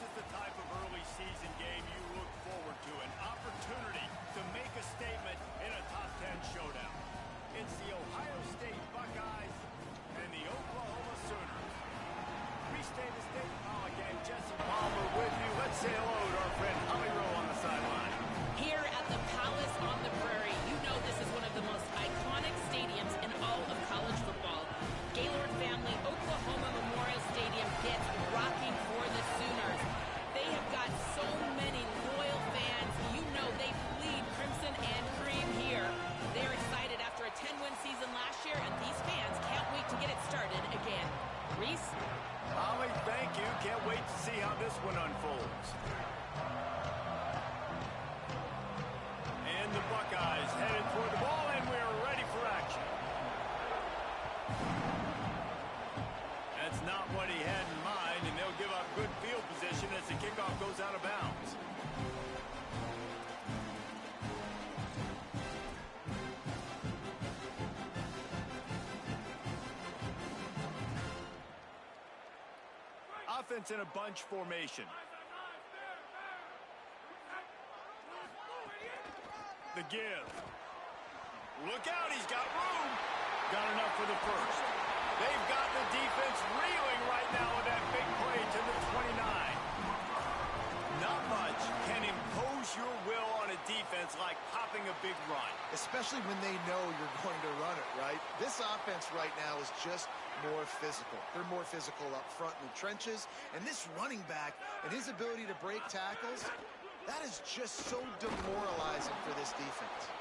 is the type of early season game you look forward to, an opportunity to make a statement in a top 10 showdown. It's the Ohio State Buckeyes and the Oklahoma Sooners. Restate the state. Again, Jesse Palmer with you. Let's say hello to our friend Holly Rowe on the sideline. Here at the Palace on the Prairie, you know this is one of the most iconic stadiums in all of college football. Gaylord family, Oklahoma Memorial Stadium gets rocking for the Sooners. They have got so many loyal fans. You know they bleed crimson and cream here. They're excited after a 10-win season last year, and these fans can't wait to get it started again. Reese? Holly, thank you. Can't wait to see how this one unfolds. And the Buckeyes headed toward the ball, and we're ready for action. That's not what he had in mind, and they'll give up good field position as the kickoff goes out of bounds. Offense in a bunch formation. The give. Look out, he's got room. Got enough for the first. They've got the defense reeling right now with that big play to the 29. Not much can impose your will on a defense like popping a big run. Especially when they know you're going to run it, right? This offense right now is just more physical. They're more physical up front in the trenches. And this running back and his ability to break tackles, that is just so demoralizing for this defense.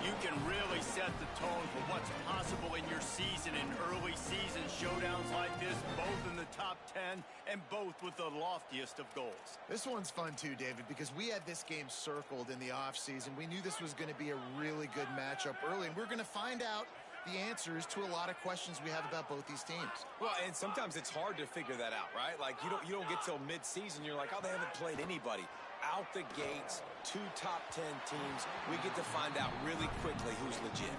You can really set the tone for what's possible in your season in early season showdowns like this, both in the top 10 and both with the loftiest of goals. This one's fun too, David, because we had this game circled in the offseason. We knew this was going to be a really good matchup early, and we're going to find out the answers to a lot of questions we have about both these teams. Well, and sometimes it's hard to figure that out, right? Like you don't get till mid-season, you're like, oh, they haven't played anybody. Out the gates, 2 top 10 teams, we get to find out really quickly who's legit.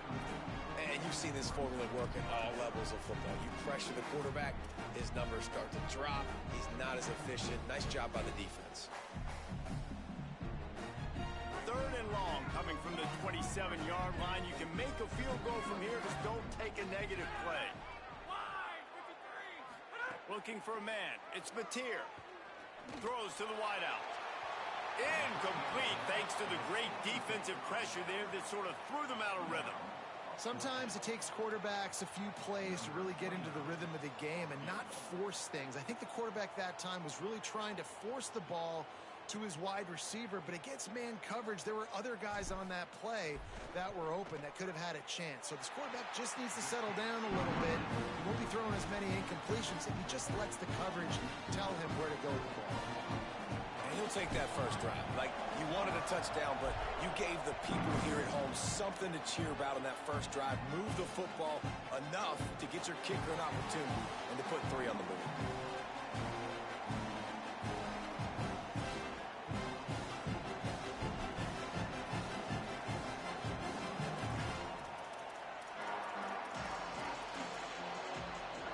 And you've seen this formula work at all levels of football. You pressure the quarterback, his numbers start to drop. He's not as efficient. Nice job by the defense. 3rd and long coming from the 27-yard line. You can make a field goal from here. Just don't take a negative play. Looking for a man. It's Mateer. Throws to the wideout. Incomplete thanks to the great defensive pressure there that sort of threw them out of rhythm. Sometimes it takes quarterbacks a few plays to really get into the rhythm of the game and not force things. I think the quarterback that time was really trying to force the ball to his wide receiver, but against man coverage, there were other guys on that play that were open that could have had a chance. So this quarterback just needs to settle down a little bit. He won't be throwing as many incompletions if he just lets the coverage tell him where to go with the ball. And he'll take that first drive. Like, you wanted a touchdown, but you gave the people here at home something to cheer about on that first drive. Move the football enough to get your kicker an opportunity and to put 3 on the board.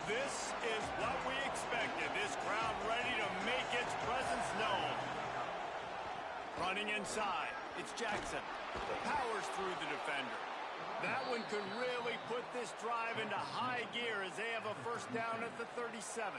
This is what we expected. This crowd ready to make its presence known. Running inside, it's Jackson. Powers through the defender. That one could really put this drive into high gear as they have a first down at the 37.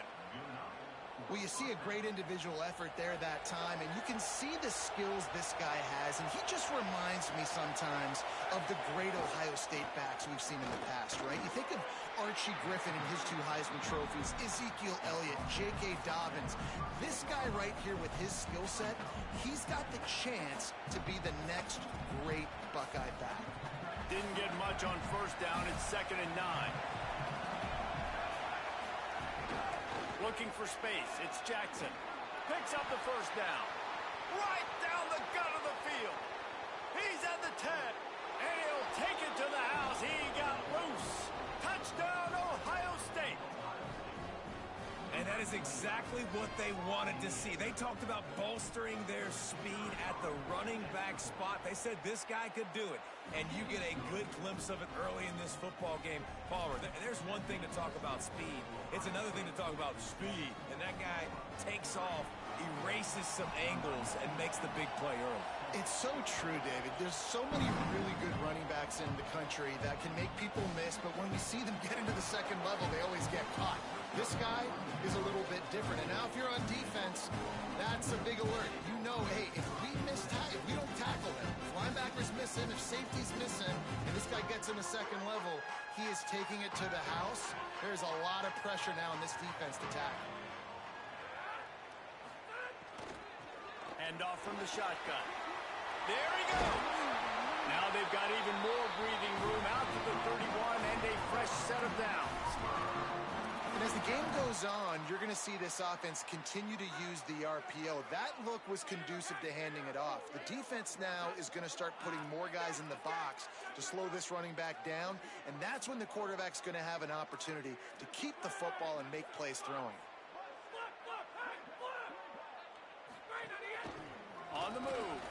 Well, you see a great individual effort there that time, and you can see the skills this guy has, and he just reminds me sometimes of the great Ohio State backs we've seen in the past, right? You think of Archie Griffin and his 2 Heisman trophies, Ezekiel Elliott, J.K. Dobbins. This guy right here with his skill set, he's got the chance to be the next great Buckeye back. Didn't get much on first down. It's 2nd and 9. Looking for space, it's Jackson. Picks up the first down. Right down the gut of the field. He's at the 10, and he'll take it to the house. He got loose. Touchdown, Ohio State. And that is exactly what they wanted to see. They talked about bolstering their speed at the running back spot. They said this guy could do it. And you get a good glimpse of it early in this football game. Palmer, there's one thing to talk about speed. It's another thing to talk about speed. And that guy takes off erases some angles and makes the big play early. It's so true, David. There's so many really good running backs in the country that can make people miss, but when we see them get into the second level, they always get caught. This guy is a little bit different. And now if you're on defense, that's a big alert. You know, hey, if we don't tackle him, if linebackers miss him, if safeties miss him, and this guy gets in the second level, he is taking it to the house. There's a lot of pressure now in this defense to tackle. And off from the shotgun. There he goes. Now they've got even more breathing room out to the 31 and a fresh set of downs. And as the game goes on, you're going to see this offense continue to use the RPO. That look was conducive to handing it off. The defense now is going to start putting more guys in the box to slow this running back down, and that's when the quarterback's going to have an opportunity to keep the football and make plays throwing. On the move.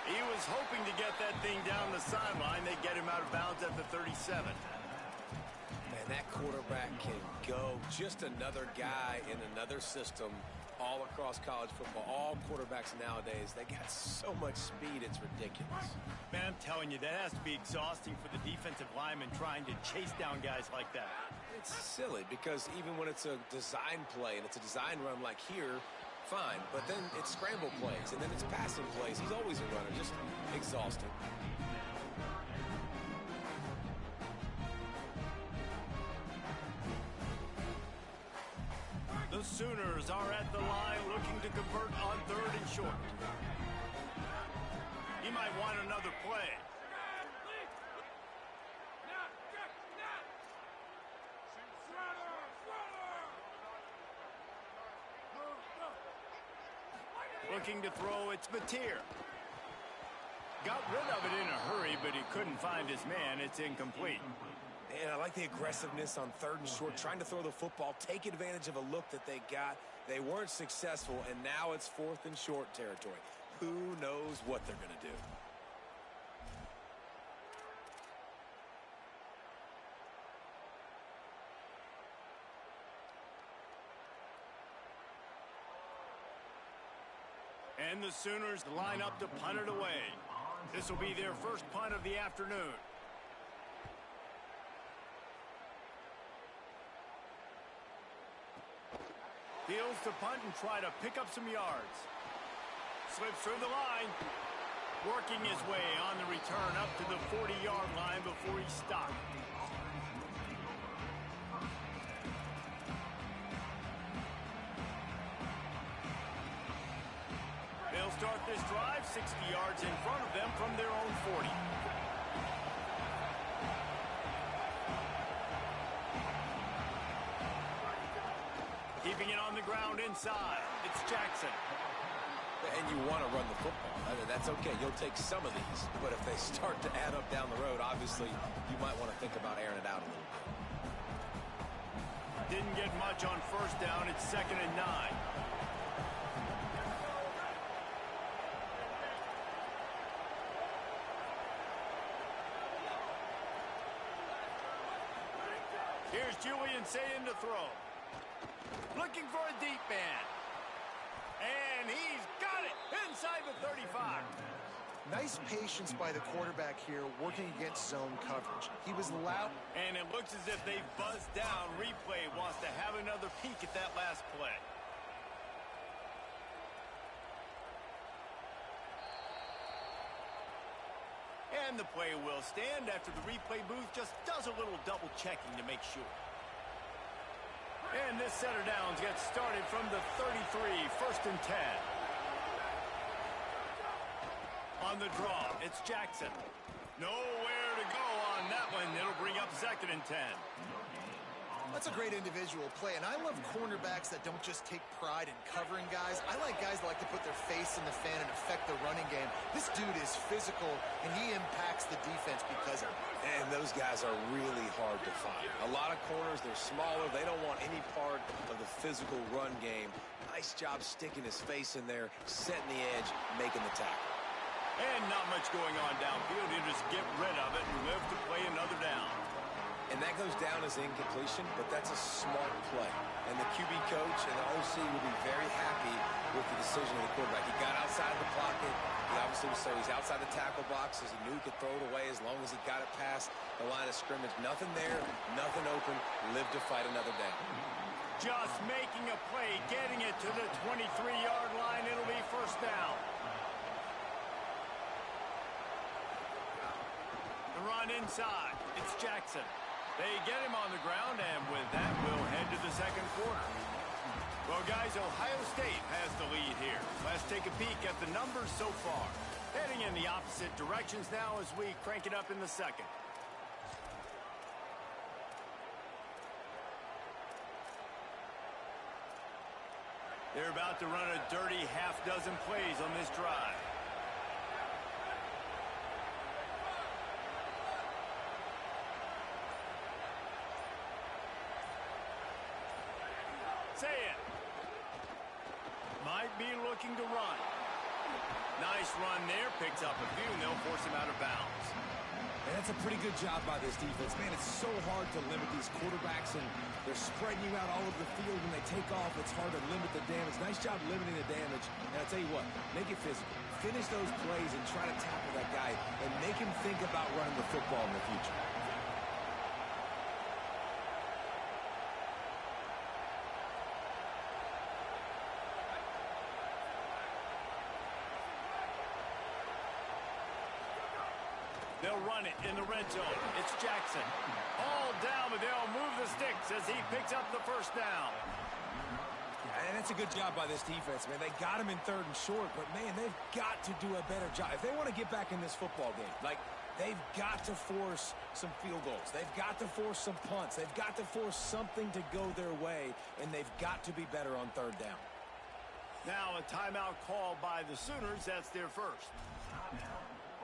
He was hoping to get that thing down the sideline. They get him out of bounds at the 37. Man, that quarterback can go. Just another guy in another system all across college football. All quarterbacks nowadays, they got so much speed, it's ridiculous. Man, I'm telling you, that has to be exhausting for the defensive lineman trying to chase down guys like that. It's silly because even when it's a design play and it's a design run like here, fine, but then it's scramble plays, and then it's passing plays. He's always a runner, just exhausting. The Sooners are at the line looking to convert on 3rd and short. He might want another play. Looking to throw, it's Mateer. Got rid of it in a hurry, but he couldn't find his man. It's incomplete. And I like the aggressiveness on 3rd and short, trying to throw the football, take advantage of a look that they got. They weren't successful, and now it's 4th and short territory. Who knows what they're going to do? And the Sooners line up to punt it away. This will be their first punt of the afternoon. Fields to punt and try to pick up some yards. Slips through the line. Working his way on the return up to the 40-yard line before he stopped. They'll start this drive 60 yards in front of them from their own 40. Keeping it on the ground inside. It's Jackson. And you want to run the football. I mean, that's okay. You'll take some of these. But if they start to add up down the road, obviously, you might want to think about airing it out a little bit. Didn't get much on 1st down. It's 2nd and 9. Here's Julian saying to throw. Looking for a deep man. And he's got it inside the 35. Nice patience by the quarterback here working against zone coverage. He was loud. And it looks as if they buzzed down. Replay wants to have another peek at that last play. And the play will stand after the replay booth just does a little double checking to make sure. And this set of downs gets started from the 33, 1st and 10. On the draw, it's Jackson. Nowhere to go on that one. It'll bring up 2nd and 10. That's a great individual play, and I love cornerbacks that don't just take pride in covering guys. I like guys that like to put their face in the fan and affect the running game. This dude is physical, and he impacts the defense because of it. And those guys are really hard to find. A lot of corners, they're smaller. They don't want any part of the physical run game. Nice job sticking his face in there, setting the edge, making the tackle. And not much going on downfield. He'll just get rid of it and live to play another down. And that goes down as incompletion, but that's a smart play. And the QB coach and the OC will be very happy with the decision of the quarterback. He got outside of the pocket. He obviously so he's outside the tackle box as he knew he could throw it away as long as he got it past the line of scrimmage. Nothing there, nothing open. Live to fight another down. Just making a play, getting it to the 23-yard line. It'll be first down. The run inside. It's Jackson. They get him on the ground, and with that, we'll head to the second quarter. Well, guys, Ohio State has the lead here. Let's take a peek at the numbers so far. Heading in the opposite directions now as we crank it up in the second. They're about to run a dirty half-dozen plays on this drive. Say it. Might be looking to run. Nice run there. Picks up a few, and they'll force him out of bounds. And that's a pretty good job by this defense. Man, it's so hard to limit these quarterbacks, and they're spreading you out all over the field. When they take off, it's hard to limit the damage. Nice job limiting the damage. And I'll tell you what, make it physical. Finish those plays and try to tackle that guy and make him think about running the football in the future. They'll run it in the red zone. It's Jackson. All down, but they'll move the sticks as he picks up the first down. And that's a good job by this defense, man. They got him in 3rd and short, but, man, they've got to do a better job. If they want to get back in this football game, like, they've got to force some field goals. They've got to force some punts. They've got to force something to go their way, and they've got to be better on 3rd down. Now a timeout called by the Sooners. That's their first.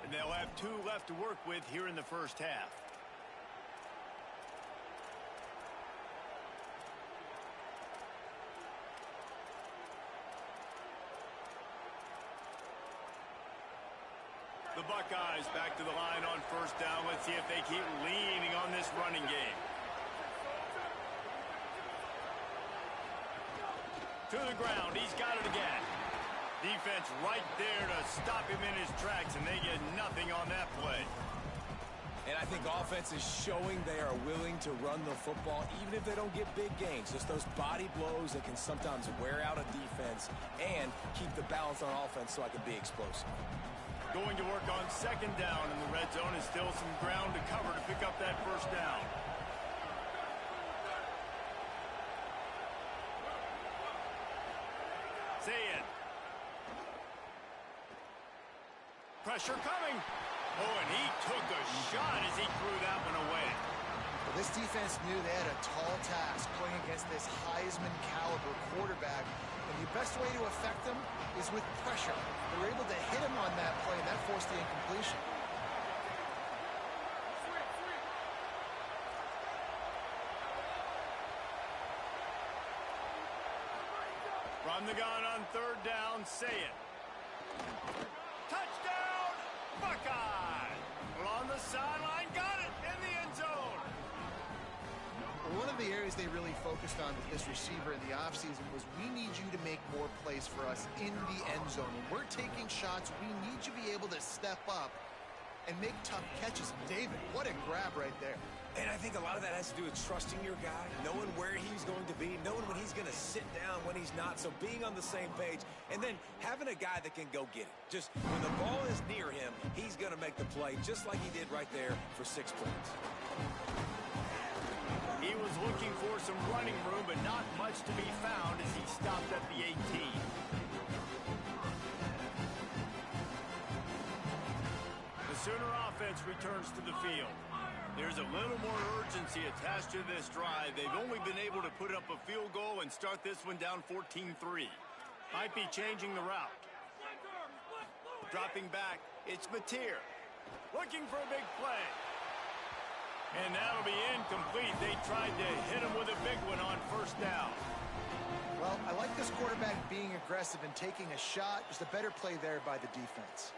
And they'll have 2 left to work with here in the first half. The Buckeyes back to the line on first down. Let's see if they keep leaning on this running game. To the ground. He's got it again. Defense right there to stop him in his tracks, and they get nothing on that play. And I think offense is showing they are willing to run the football, even if they don't get big gains. Just those body blows that can sometimes wear out a defense and keep the balance on offense so I can be explosive. Going to work on second down in the red zone is still some ground to cover to pick up that first down. Say it. Pressure coming. Oh, and he took a shot as he threw that one away. Well, this defense knew they had a tall task playing against this Heisman-caliber quarterback. And the best way to affect them is with pressure. They were able to hit him on that play, and that forced the incompletion. From the gun on 3rd down, say it. Touchdown, Buckeye! Well, on the sideline, got it in the end zone. One of the areas they really focused on with this receiver in the offseason was we need you to make more plays for us in the end zone. When we're taking shots, we need you to be able to step up and make tough catches. David, what a grab right there. And I think a lot of that has to do with trusting your guy, knowing where he's going to be, knowing when he's going to sit down, when he's not, so being on the same page, and then having a guy that can go get it. Just when the ball is near him, he's going to make the play, just like he did right there for 6 points. He was looking for some running room, but not much to be found as he stopped at the 18. The Sooner offense returns to the field. There's a little more urgency attached to this drive. They've only been able to put up a field goal and start this one down 14-3. Might be changing the route. Dropping back, it's Mateer. Looking for a big play. And that'll be incomplete. They tried to hit him with a big one on first down. Well, I like this quarterback being aggressive and taking a shot. Just a better play there by the defense.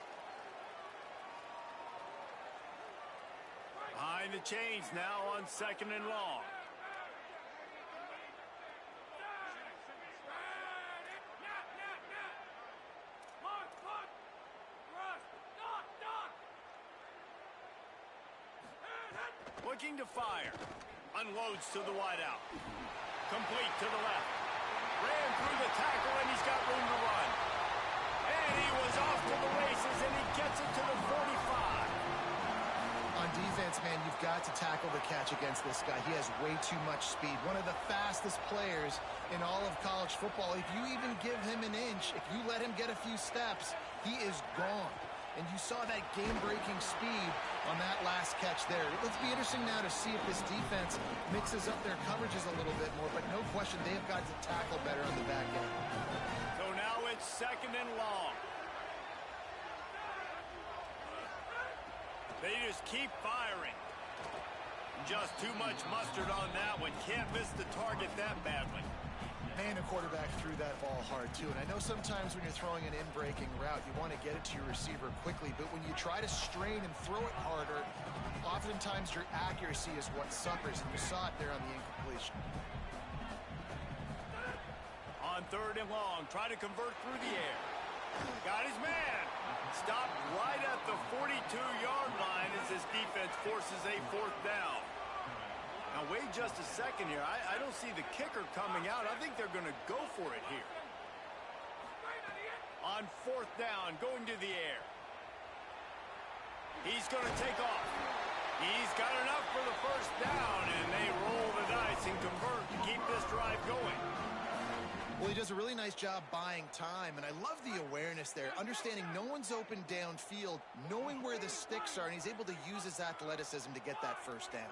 Behind Trying to change now on 2nd and long. Looking to fire. Unloads to the wideout. Complete to the left. Ran through the tackle, and he's got room to run. And he was off to the races, and he gets it to the 45. On defense, man, you've got to tackle the catch against this guy. He has way too much speed. One of the fastest players in all of college football. If you even give him an inch, if you let him get a few steps, he is gone. And you saw that game-breaking speed on that last catch there. Let's be interesting now to see if this defense mixes up their coverages a little bit more, but no question they have got to tackle better on the back end. So now it's 2nd and long. They just keep firing. Just too much mustard on that one. Can't miss the target that badly. Man, the quarterback threw that ball hard, too. And I know sometimes when you're throwing an in-breaking route, you want to get it to your receiver quickly. But when you try to strain and throw it harder, oftentimes your accuracy is what suffers. And you saw it there on the incompletion. On 3rd and long, try to convert through the air. Got his man. Stopped right at the 42-yard line as this defense forces a 4th down. Now, wait just a second here. I don't see the kicker coming out. I think they're going to go for it here. On 4th down, going to the air. He's going to take off. He's got enough for the 1st down, and they roll the dice and convert to keep this drive going. Well, he does a really nice job buying time, and I love the awareness there, understanding no one's open downfield, knowing where the sticks are, and he's able to use his athleticism to get that 1st down.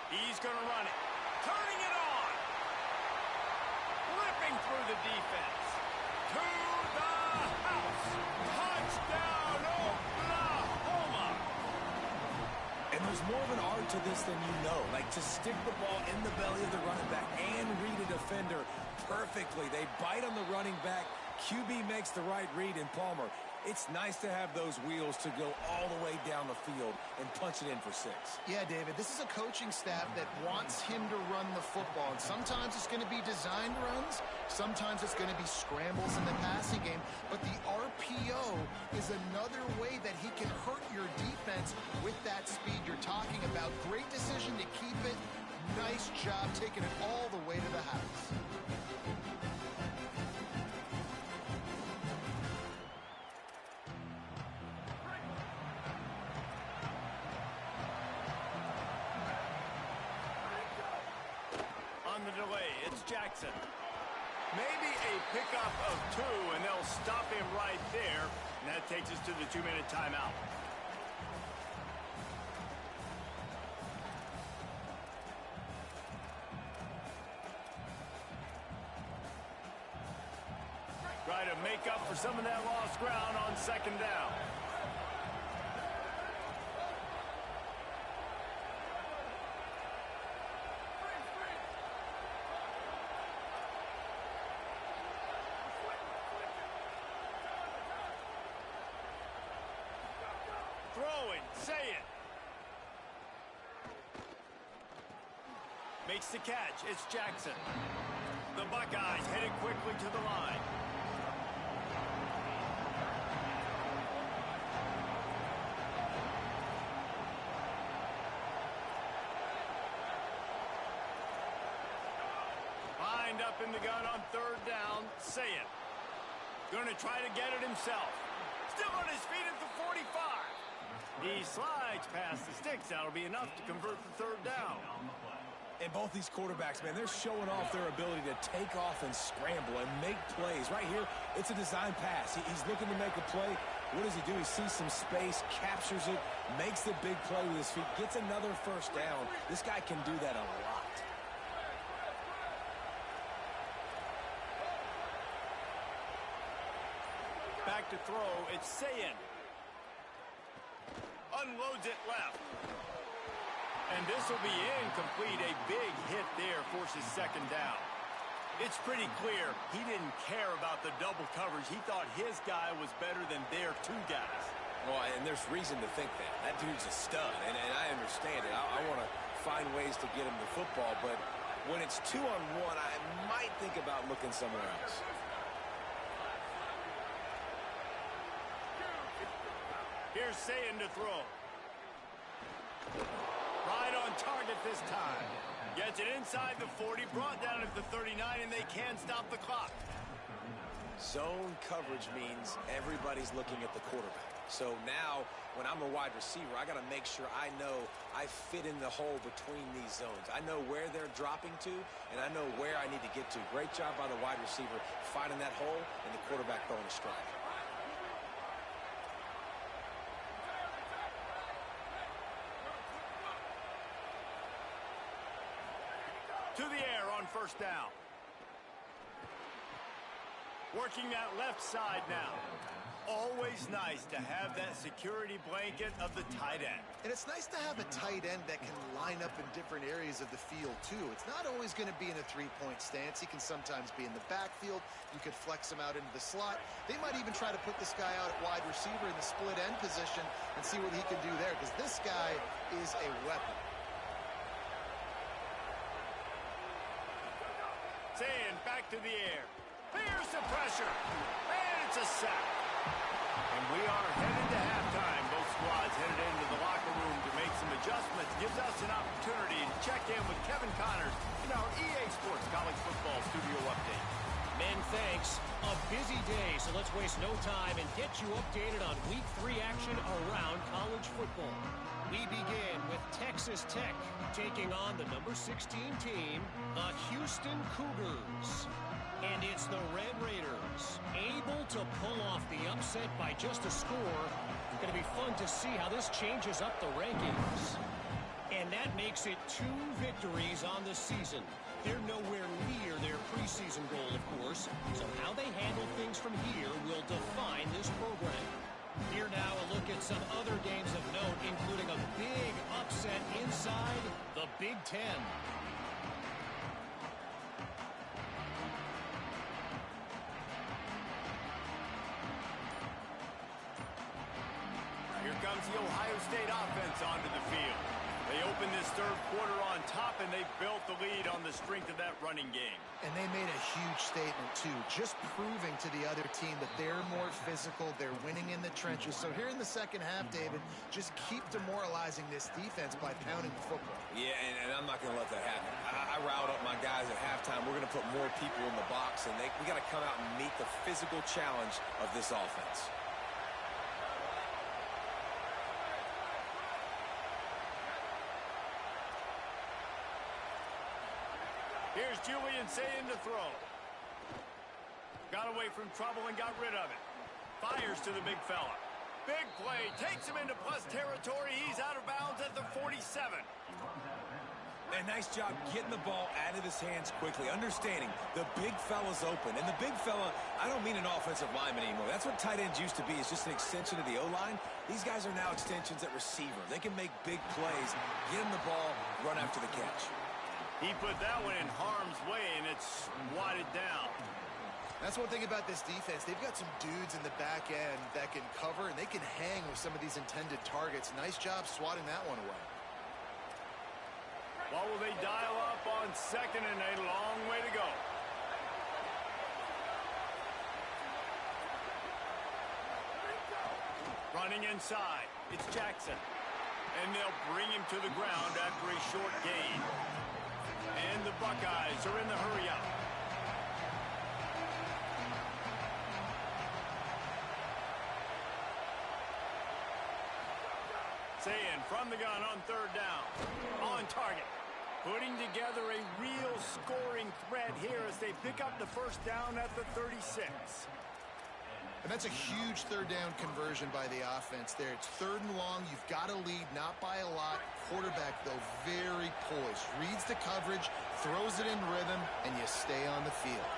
He's going to run it. Turning it on. Ripping through the defense. To the house. Touchdown, Oklahoma. And there's more of an art to this than you know. Like to stick the ball in the belly of the running back and read a defender perfectly. They bite on the running back. QB makes the right read in Palmer. It's nice to have those wheels to go all the way down the field and punch it in for 6. Yeah, David, this is a coaching staff that wants him to run the football. And sometimes it's going to be designed runs. Sometimes it's going to be scrambles in the passing game. But the RPO is another way that he can hurt your defense with that speed you're talking about. Great decision to keep it. Nice job taking it all the way to the house. The delay, it's Jackson. Maybe a pickup of 2, and they'll stop him right there. And that takes us to the 2-minute timeout. Try to make up for some of that lost ground on 2nd down. Throwing, say it. Makes the catch. It's Jackson. The Buckeyes headed quickly to the line. Lined up in the gun on 3rd down. Say it. Going to try to get it himself. Still on his feet at the 45. He slides past the sticks. That'll be enough to convert the 3rd down. And both these quarterbacks, man, they're showing off their ability to take off and scramble and make plays. Right here, it's a design pass. He's looking to make a play. What does he do? He sees some space, captures it, makes the big play with his feet, gets another 1st down. This guy can do that a lot. Back to throw, it's Sayin. Unloads it left. And this will be incomplete. A big hit there forces 2nd down. It's pretty clear he didn't care about the double coverage. He thought his guy was better than their two guys. Well, and there's reason to think that. That dude's a stud, and I understand it. I want to find ways to get him the football, but when it's 2-on-1, I might think about looking somewhere else. Here's Sayin to throw. Right on target this time. Gets it inside the 40, brought down at the 39, and they can't stop the clock. Zone coverage means everybody's looking at the quarterback. So now, when I'm a wide receiver, I got to make sure I know I fit in the hole between these zones. I know where they're dropping to, and I know where I need to get to. Great job by the wide receiver finding that hole, and the quarterback throwing a strike. To the air on first down. Working that left side now. Always nice to have that security blanket of the tight end. And it's nice to have a tight end that can line up in different areas of the field, too. It's not always going to be in a three-point stance. He can sometimes be in the backfield. You could flex him out into the slot. They might even try to put this guy out at wide receiver in the split end position and see what he can do there, because this guy is a weapon. Sayin back to the air. Here's the pressure. And it's a sack. And we are headed to halftime. Both squads headed into the locker room to make some adjustments. Gives us an opportunity to check in with Kevin Connors in our EA Sports College Football Studio Update. Men, thanks. A busy day, so let's waste no time and get you updated on Week 3 action around college football. We begin with Texas Tech taking on the number 16 team, the Houston Cougars. And it's the Red Raiders able to pull off the upset by just a score. It's going to be fun to see how this changes up the rankings. And that makes it 2 victories on the season. They're nowhere near their preseason goal, of course. So how they handle things from here will define this program. Here now a look at some other games of note, including a big upset inside the Big Ten. Here comes the Ohio State offense onto the field. They open this third quarter on top, and they built the lead on the strength of that running game. And they made a huge statement, too, just proving to the other team that they're more physical, they're winning in the trenches. So here in the second half, David, just keep demoralizing this defense by pounding the football. Yeah, and I'm not going to let that happen. I riled up my guys at halftime. We're going to put more people in the box, and we got to come out and meet the physical challenge of this offense. Here's Julian Sayin to throw. Got away from trouble and got rid of it. Fires to the big fella. Big play. Takes him into plus territory. He's out of bounds at the 47. And nice job getting the ball out of his hands quickly, understanding the big fella's open. And the big fella, I don't mean an offensive lineman anymore. That's what tight ends used to be. It's just an extension of the O-line. These guys are now extensions at receiver. They can make big plays, get him the ball, run after the catch. He put that one in harm's way, and it's wadded down. That's one thing about this defense. They've got some dudes in the back end that can cover, and they can hang with some of these intended targets. Nice job swatting that one away. What will they dial up on second and a long way to go? Running inside. It's Jackson. And they'll bring him to the ground after a short gain. And the Buckeyes are in the hurry up. Sayin from the gun on third down. On target. Putting together a real scoring threat here as they pick up the first down at the 36. And that's a huge third down conversion by the offense there. It's third and long. You've got to lead, not by a lot. Quarterback, though, very poised. Reads the coverage, throws it in rhythm, and you stay on the field.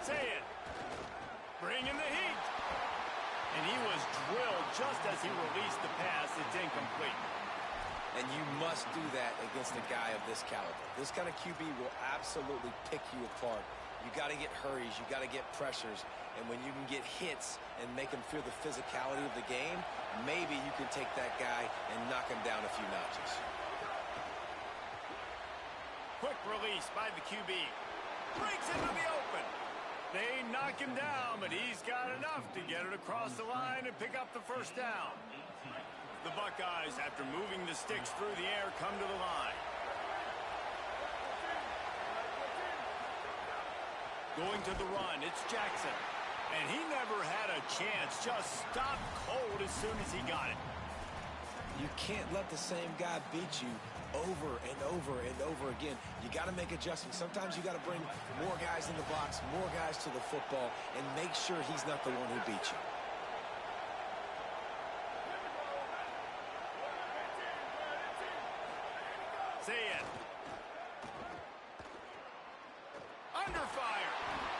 Sayin, bringing the heat. And he was drilled just as he released the pass. It's incomplete. and you must do that against a guy of this caliber. This kind of QB will absolutely pick you apart. You got to get hurries, you got to get pressures, and when you can get hits and make him feel the physicality of the game, maybe you can take that guy and knock him down a few notches. Quick release by the QB. Breaks into the open. They knock him down, but he's got enough to get it across the line and pick up the first down. The Buckeyes, after moving the sticks through the air, come to the line. Going to the run, it's Jackson. And he never had a chance, just stopped cold as soon as he got it. You can't let the same guy beat you over and over and over again. You got to make adjustments. Sometimes you got to bring more guys in the box, more guys to the football, and make sure he's not the one who beat you. See it. Under fire.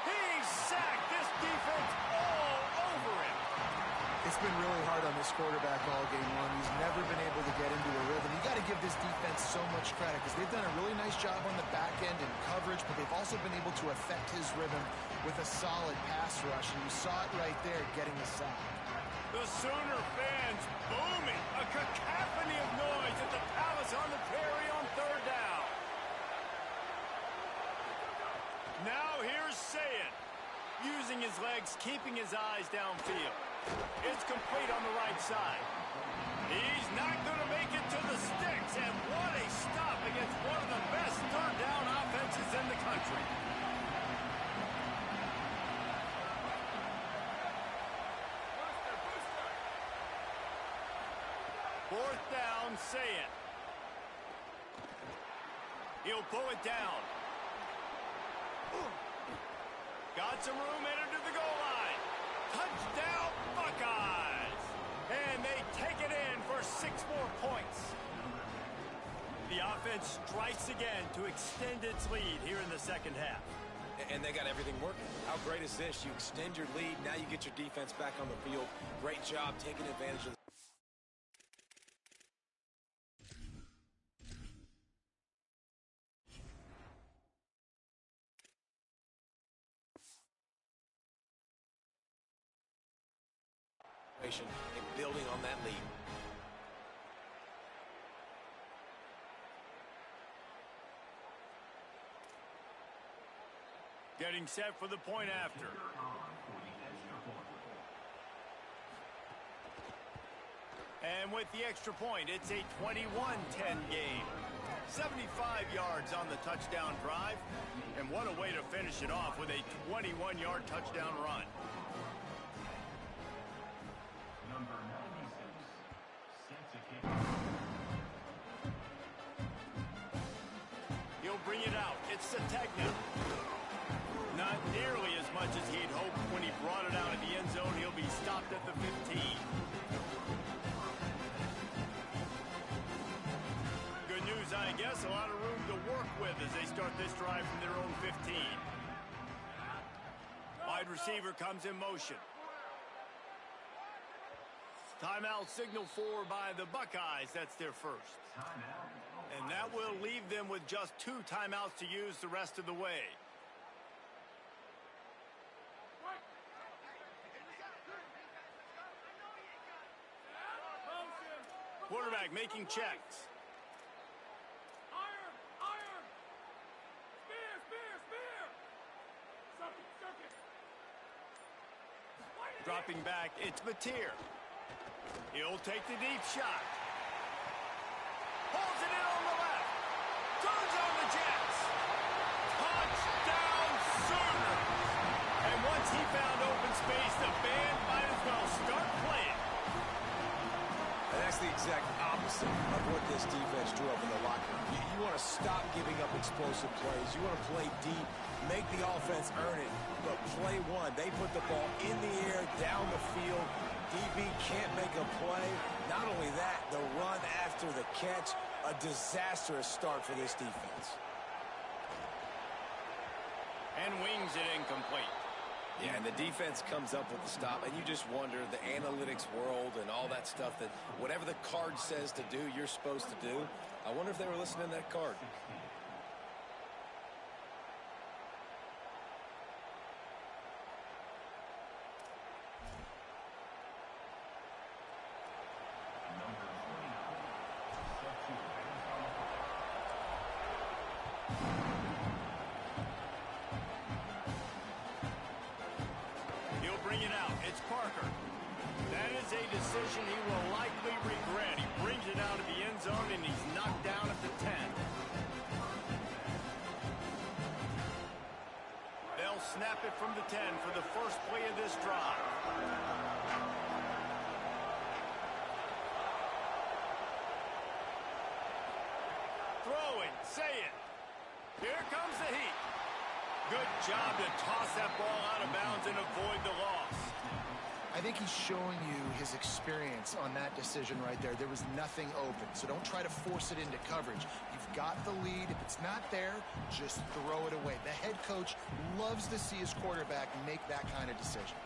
He's sacked. This defense all over him. It's been really hard on this quarterback all game long. He's never been able to get into a rhythm. You got to give this defense so much credit because they've done a really nice job on the back end and coverage, but they've also been able to affect his rhythm with a solid pass rush, and you saw it right there getting the sack. The Sooner fans booming. A cacophony of noise at the Palace on the Prairie on third down. Now here's Sayed. Using his legs, keeping his eyes downfield. It's complete on the right side. He's not going to make it to the sticks, and what a stop against one of the best third down offenses in the country. Fourth down, Sayed. He'll pull it down. Got some room, entered to the goal line. Touchdown, Buckeyes! And they take it in for 6 more points. The offense strikes again to extend its lead here in the second half. And they got everything working. How great is this? You extend your lead, now you get your defense back on the field. Great job taking advantage of and building on that lead. Getting set for the point after. And with the extra point, it's a 21-10 game. 75 yards on the touchdown drive. And what a way to finish it off with a 21-yard touchdown run. He'll bring it out. It's Sategna. Not nearly as much as he'd hoped when he brought it out of the end zone. He'll be stopped at the 15. Good news, I guess. A lot of room to work with as they start this drive from their own 15. Wide receiver comes in motion. Timeout signal for by the Buckeyes. That's their first. And that will leave them with just 2 timeouts to use the rest of the way. Quarterback making checks. Dropping back, it's Mateer. He'll take the deep shot. Pulls it in on the left. Turns on the Jets. Touchdown, Sooners. And once he found open space, the band might as well start playing. And that's the exact opposite of what this defense drew up in the locker room. You want to stop giving up explosive plays. You want to play deep, make the offense earn it, but play one. They put the ball in the air, down the field. DB can't make a play. Not only that, the run after the catch, a disastrous start for this defense. And wings it incomplete. Yeah, and the defense comes up with the stop, and you just wonder, the analytics world and all that stuff, that whatever the card says to do, you're supposed to do. I wonder if they were listening to that card. Bring it out. It's Parker. That is a decision he will likely regret. He brings it out of the end zone, and he's knocked down at the 10. They'll snap it from the 10 for the first play of this drive. Throwing. Say it. Here comes the heat. Good job to toss that ball out of bounds and avoid the loss. I think he's showing you his experience on that decision right there. There was nothing open, so don't try to force it into coverage. You've got the lead. If it's not there, just throw it away. The head coach loves to see his quarterback make that kind of decision.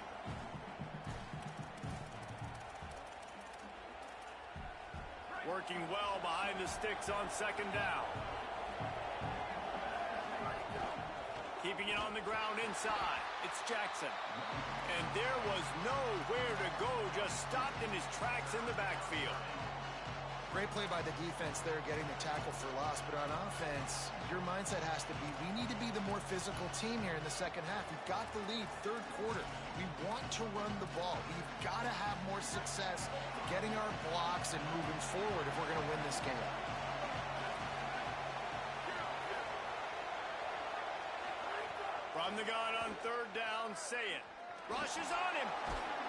Working well behind the sticks on second down. Keeping it on the ground inside. It's Jackson. And there was nowhere to go, just stopped in his tracks in the backfield. Great play by the defense there, getting the tackle for loss. But on offense, your mindset has to be, we need to be the more physical team here in the second half. We've got the lead, third quarter. We want to run the ball. We've got to have more success getting our blocks and moving forward if we're going to win this game. From the gun on third down, say it. Rushes on him.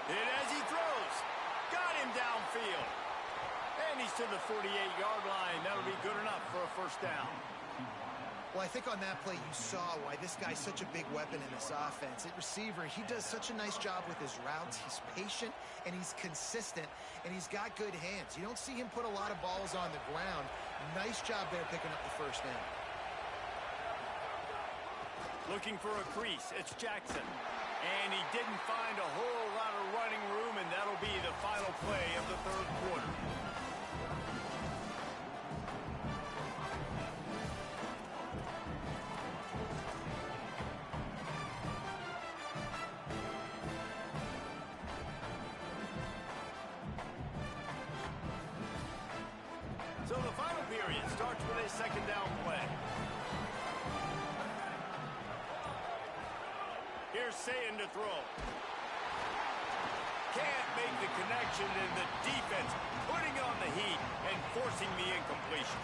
Hit as he throws. Got him downfield. And he's to the 48-yard line. That'll be good enough for a first down. Well, I think on that play you saw why this guy's such a big weapon in this offense. At receiver, he does such a nice job with his routes. He's patient, and he's consistent, and he's got good hands. You don't see him put a lot of balls on the ground. Nice job there picking up the first down. Looking for a crease, it's Jackson. And he didn't find a whole lot of running room, and that'll be the final play of the third quarter. So the final period starts with a second down play. Here's Sayin to throw. Can't make the connection, and the defense putting on the heat and forcing the incompletion.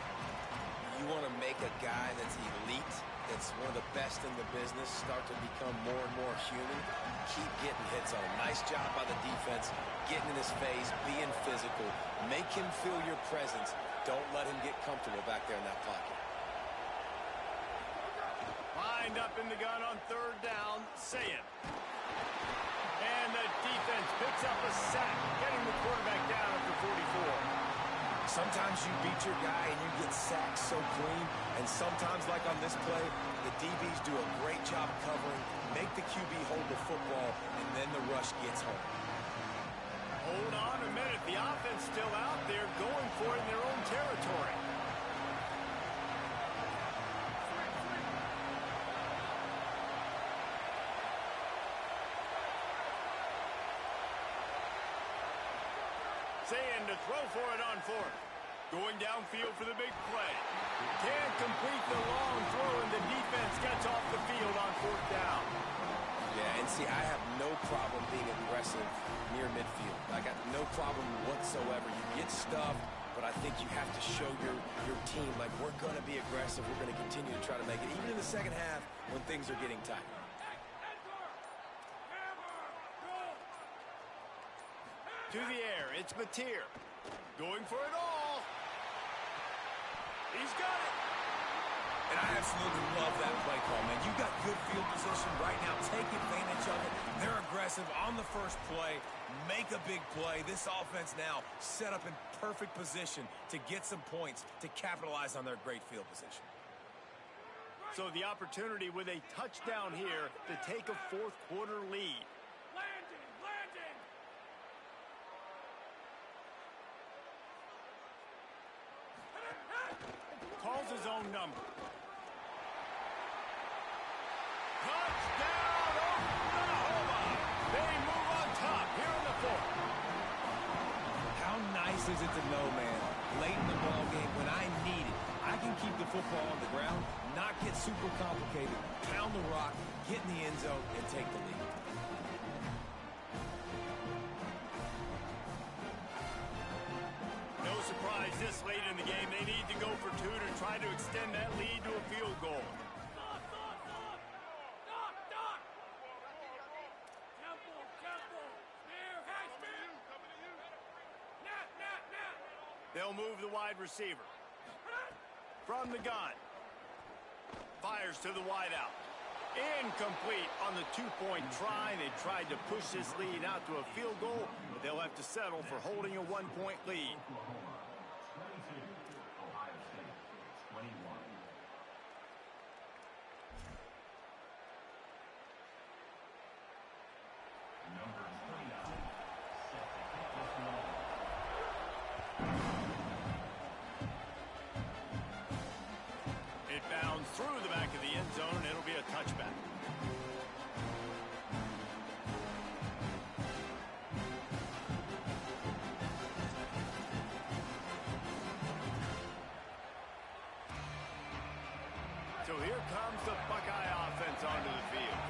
You want to make a guy that's elite, that's one of the best in the business, start to become more and more human. Keep getting hits on him. Nice job by the defense, getting in his face, being physical. Make him feel your presence. Don't let him get comfortable back there in that pocket. Lined up in the gun on third down, Sayin. And the defense picks up a sack, getting the quarterback down at the 44. Sometimes you beat your guy and you get sacked so clean, and sometimes, like on this play, the DBs do a great job covering, make the QB hold the football, and then the rush gets home. Hold on a minute. The offense still out there going for it in their own territory. Sayin to throw for it on fourth. Going downfield for the big play. Can't complete the long throw, and the defense gets off the field on fourth down. Yeah, and see, I have no problem being aggressive near midfield. I got no problem whatsoever. You get stuff, but I think you have to show your team, like, we're going to be aggressive. We're going to continue to try to make it, even in the second half when things are getting tight. To the air, it's Mateer. Going for it all. He's got it. And I absolutely love that play call, man. You got good field position right now. Take advantage of it. They're aggressive on the first play. Make a big play. This offense now set up in perfect position to get some points to capitalize on their great field position. So the opportunity with a touchdown here to take a fourth quarter lead. Landing! Calls his own number. Touchdown, Oklahoma! They move on top here in the fourth. How nice is it to know, man, late in the ball game when I need it, I can keep the football on the ground, not get super complicated, pound the rock, get in the end zone, and take the lead. No surprise this late in the game. They need to go for two to try to extend that lead to a field goal. They'll move the wide receiver. From the gun. Fires to the wideout. Incomplete on the two-point try. They tried to push this lead out to a field goal, but they'll have to settle for holding a one-point lead. It bounds through the back of the end zone, and it'll be a touchback. So here comes the Buckeye offense onto the field.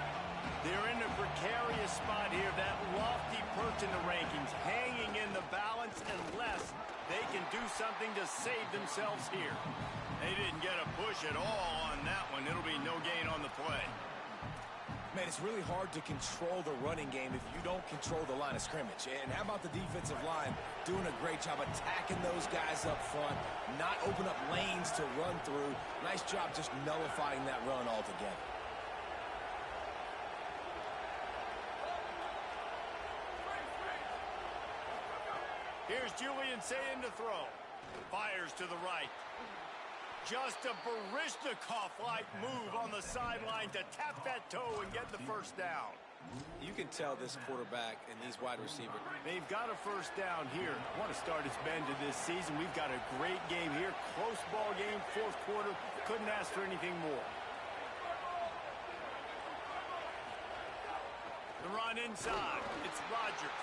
They're in a precarious spot here, that lofty perch in the rankings, hanging in the balance unless they can do something to save themselves here. They didn't get a push at all on that one. It'll be no gain on the play. Man, it's really hard to control the running game if you don't control the line of scrimmage. And how about the defensive line doing a great job attacking those guys up front, not open up lanes to run through. Nice job just nullifying that run altogether. Here's Julian Sayin to throw. Fires to the right. Just a Baryshnikov-like move on the sideline to tap that toe and get the first down. You can tell this quarterback and these wide receivers. They've got a first down here. Want to start its bend to this season. We've got a great game here. Close ball game, fourth quarter. Couldn't ask for anything more. The run inside. It's Rodgers.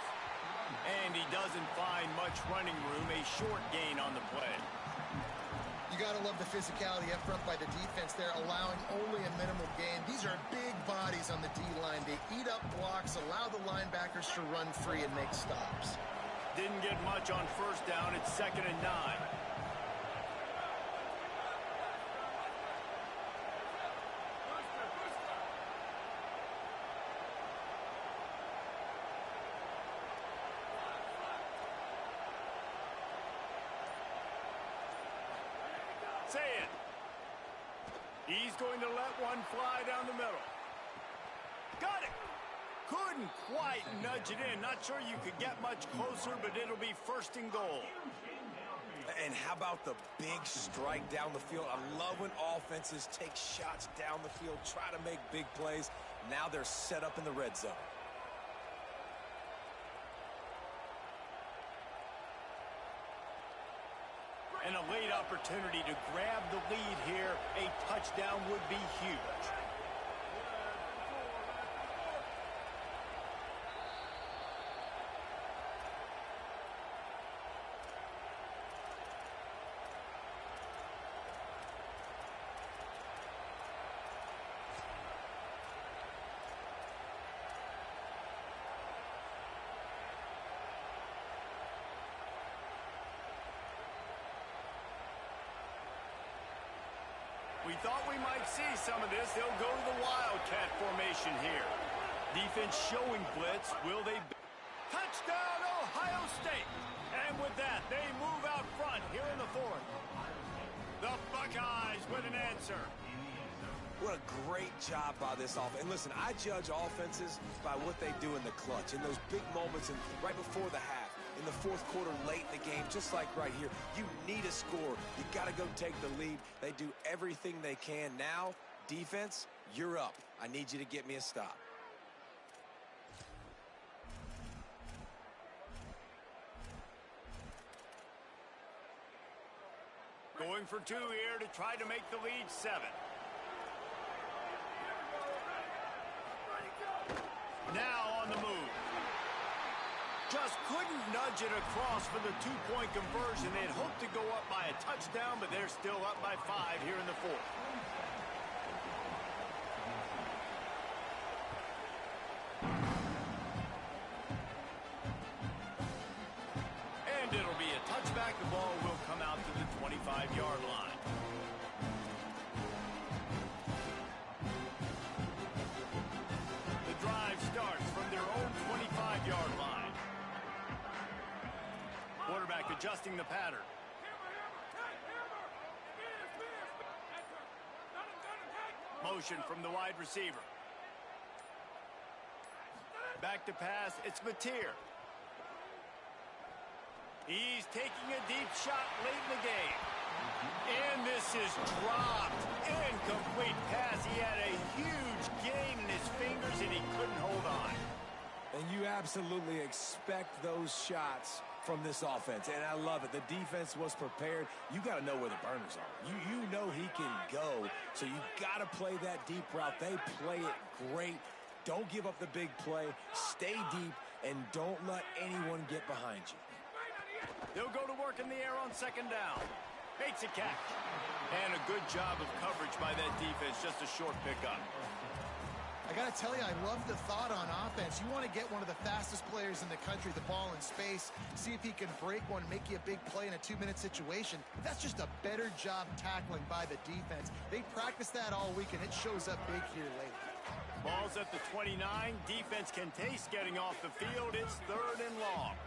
And he doesn't find much running room. A short gain on the play. You got to love the physicality up front by the defense there, allowing only a minimal gain. These are big bodies on the D-line. They eat up blocks, allow the linebackers to run free and make stops. Didn't get much on first down. It's 2nd and 9. Say it. He's going to let one fly down the middle. Got it. Couldn't quite nudge it in. Not sure you could get much closer, but it'll be 1st and goal. And how about the big strike down the field? I love when offenses take shots down the field, try to make big plays. Now they're set up in the red zone. And a late opportunity to grab the lead here. A touchdown would be huge. We thought we might see some of this. They'll go to the Wildcat formation here. Defense showing blitz. Will they? Touchdown, Ohio State. And with that, they move out front here in the fourth. The Buckeyes with an answer. What a great job by this offense. And listen, I judge offenses by what they do in the clutch, in those big moments and right before the half, in the fourth quarter, late in the game, just like right here. You need a score. You got to go take the lead. They do everything they can now. Defense, you're up. I need you to get me a stop. Going for 2 here to try to make the lead 7. Now on the move. Just couldn't nudge it across for the 2-point conversion. They'd hoped to go up by a touchdown, but they're still up by 5 here in the 4th. And it'll be a touchback. The ball will come out to the 25-yard line. The drive starts from their own 25-yard line. Quarterback adjusting the pattern. Motion from the wide receiver. Back to pass, it's Mateer. He's taking a deep shot late in the game. And this is dropped. Incomplete pass. He had a huge gain in his fingers and he couldn't hold on. And you absolutely expect those shots from this offense, and I love it. The defense was prepared. You got to know where the burners are. You know he can go, so you got to play that deep route. They play it great. Don't give up the big play. Stay deep, and don't let anyone get behind you. They'll go to work in the air on 2nd down. Makes a catch. And a good job of coverage by that defense. Just a short pickup. I got to tell you, I love the thought on offense. You want to get one of the fastest players in the country the ball in space, see if he can break one, make you a big play in a 2-minute situation. That's just a better job tackling by the defense. They practiced that all week, and it shows up big here late. Ball's at the 29. Defense can taste getting off the field. It's 3rd and long.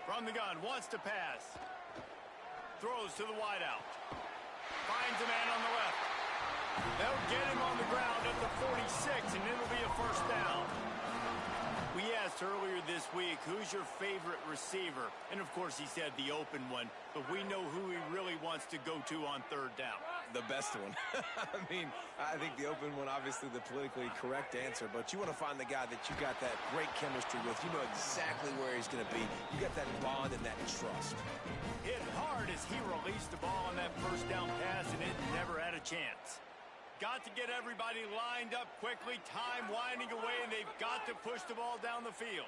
From the gun, wants to pass. Throws to the wideout. Finds a man on the left. They'll get him on the ground at the 46, and it'll be a 1st down. We asked earlier this week, who's your favorite receiver? And, of course, he said the open one, but we know who he really wants to go to on 3rd down. The best one. I mean, I think the open one, obviously the politically correct answer, but you want to find the guy that you got that great chemistry with. You know exactly where he's going to be. You got that bond and that trust. Hit hard as he released the ball on that 1st down pass, and it never had a chance. Got to get everybody lined up quickly, time winding away, and they've got to push the ball down the field.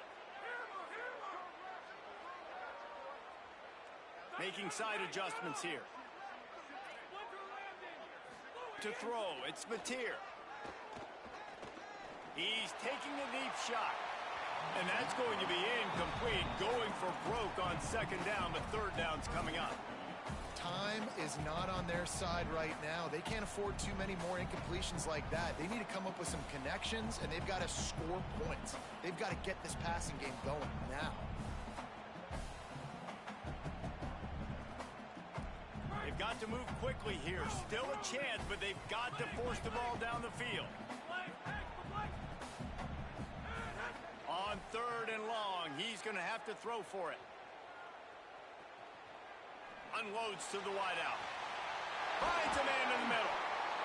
Making side adjustments here. To throw, it's Mateer. He's taking a deep shot. And that's going to be incomplete. Going for broke on 2nd down, but 3rd down's coming up. Time is not on their side right now. They can't afford too many more incompletions like that. They need to come up with some connections, and they've got to score points. They've got to get this passing game going now. They've got to move quickly here. Still a chance, but they've got to force the ball down the field. On 3rd and long, he's going to have to throw for it. Unloads to the wideout. Finds a man in the middle.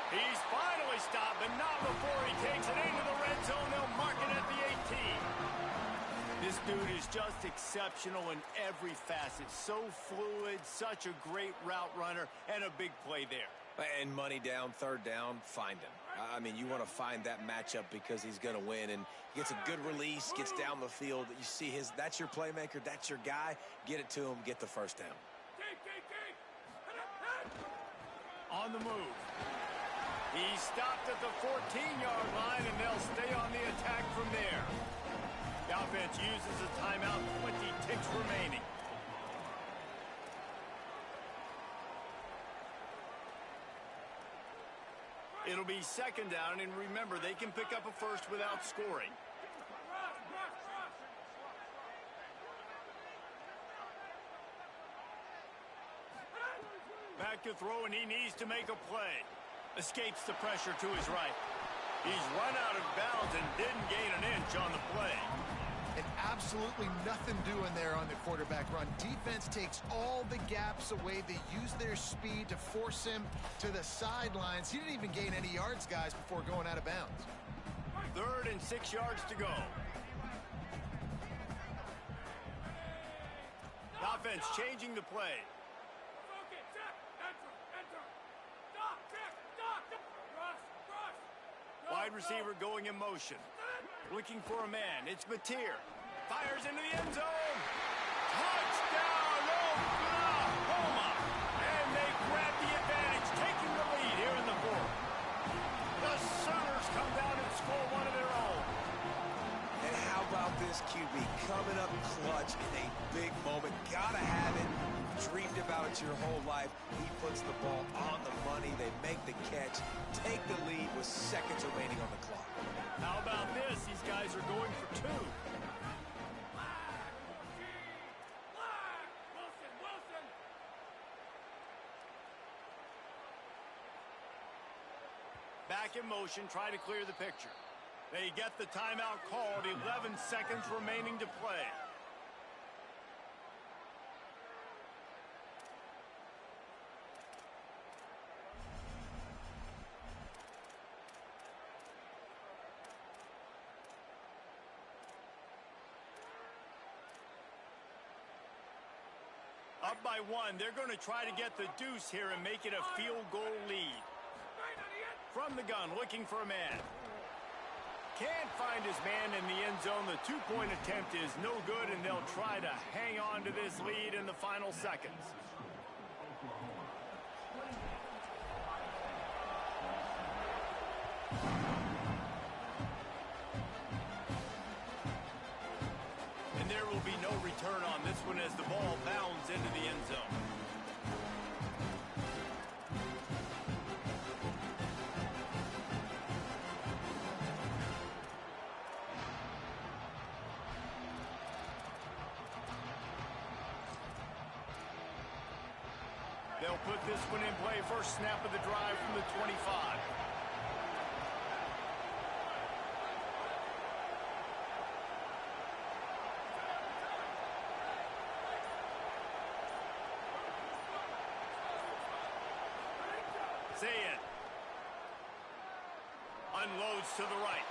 He's finally stopped, but not before he takes it into the red zone. They'll mark it at the 18. This dude is just exceptional in every facet. So fluid, such a great route runner, and a big play there. And money down, 3rd down, find him. I mean, you want to find that matchup because he's going to win, and he gets a good release, gets down the field. You see that's your playmaker, that's your guy. Get it to him, get the 1st down. On the move. He stopped at the 14-yard line, and they'll stay on the attack from there. The offense uses a timeout, 20 ticks remaining. It'll be 2nd down, and remember, they can pick up a 1st without scoring. Back to throw, and he needs to make a play. Escapes the pressure to his right. He's run out of bounds and didn't gain an inch on the play. and absolutely nothing doing there on the quarterback run. Defense takes all the gaps away. They use their speed to force him to the sidelines. He didn't even gain any yards, guys, before going out of bounds. 3rd and 6 yards to go. Offense changing the play. Wide receiver going in motion. Looking for a man. It's Mateer. Fires into the end zone. Touchdown, Oklahoma! And they grab the advantage, taking the lead here in the 4th. The Sooners come down and score one of their own. And how about this QB coming up clutch in a big moment? Gotta have it. Dreamed about it your whole life. He puts the ball on the money. They make the catch, take the lead with seconds remaining on the clock. How about this? These guys are going for 2. Back in motion, try to clear the picture. They get the timeout called, 11 seconds remaining to play. Up by 1, they're going to try to get the deuce here and make it a field goal lead. From the gun, looking for a man. Can't find his man in the end zone. The 2-point attempt is no good, and they'll try to hang on to this lead in the final seconds. And there will be no return on this one as the ball bounds into the end zone. They'll put this one in play. First snap of the drive from the 25. Say it. Unloads to the right.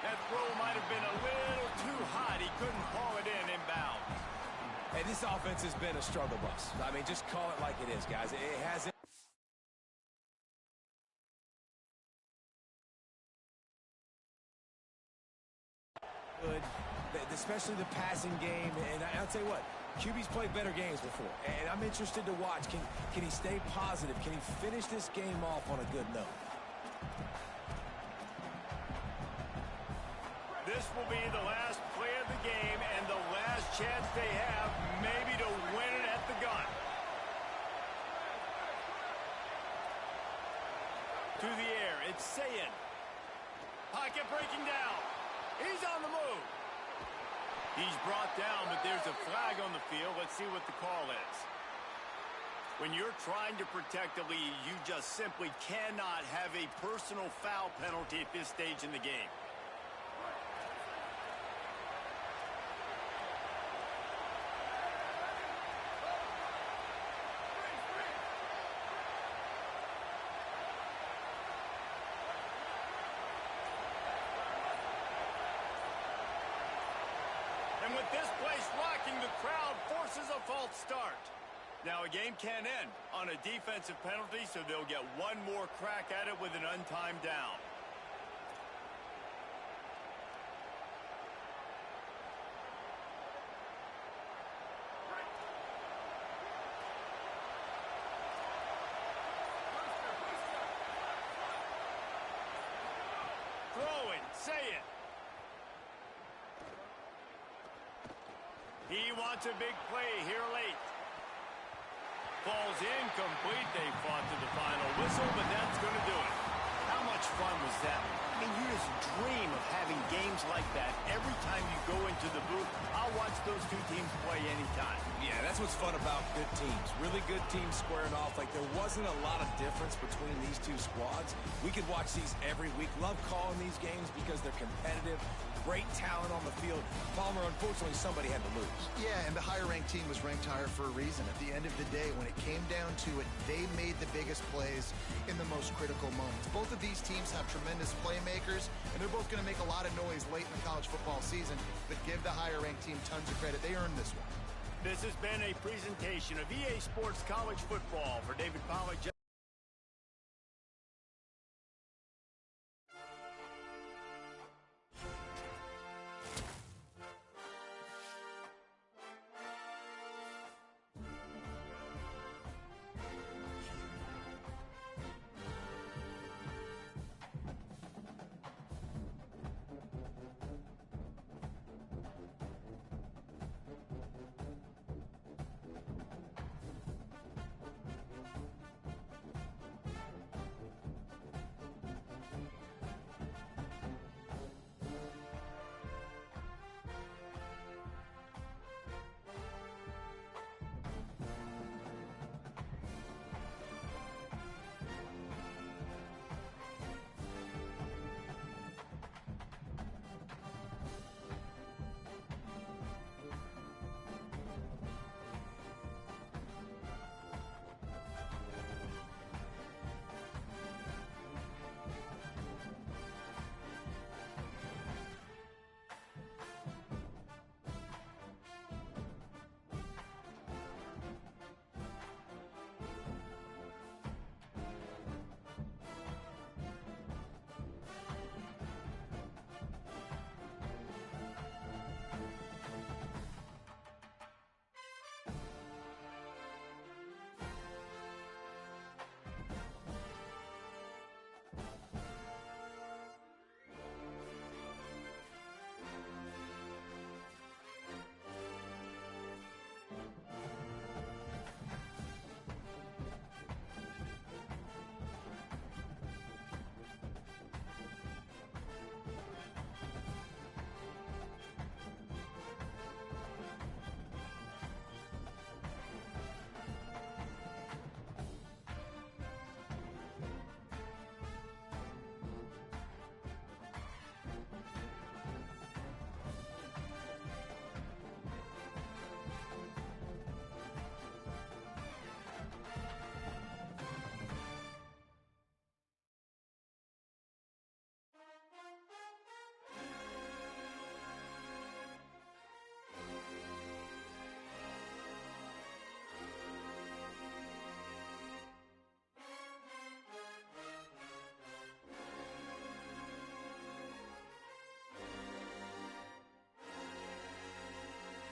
That throw might have been a little too hot. He couldn't haul it in inbounds. Hey, this offense has been a struggle bus. I mean, just call it like it is, guys. It hasn't. Good, especially the passing game. And I'll tell you what, QB's played better games before. And I'm interested to watch. Can he stay positive? Can he finish this game off on a good note? This will be the last play of the game and the last chance they have maybe to win it at the gun. To the air, it's Sayin. Pocket breaking down. He's on the move. He's brought down, but there's a flag on the field. Let's see what the call is. When you're trying to protect a lead, you just simply cannot have a personal foul penalty at this stage in the game. And with this place rocking, the crowd forces a false start. Now, a game can end on a defensive penalty, so they'll get one more crack at it with an untimed down. Throwing, say it. He wants a big play here late. Falls incomplete. They fought to the final whistle, but that's going to do it. How much fun was that? I mean, you just dream of having games like that every every time you go into the booth, I'll watch those two teams play anytime. Yeah, that's what's fun about good teams. Really good teams squaring off. Like, there wasn't a lot of difference between these two squads. We could watch these every week. Love calling these games because they're competitive. Great talent on the field. Palmer, unfortunately, somebody had to lose. Yeah, and the higher-ranked team was ranked higher for a reason. At the end of the day, when it came down to it, they made the biggest plays in the most critical moments. Both of these teams have tremendous playmakers, and they're both going to make a lot of noise late in the college football season, but give the higher-ranked team tons of credit. They earned this one. This has been a presentation of EA Sports College Football. For David Pollack,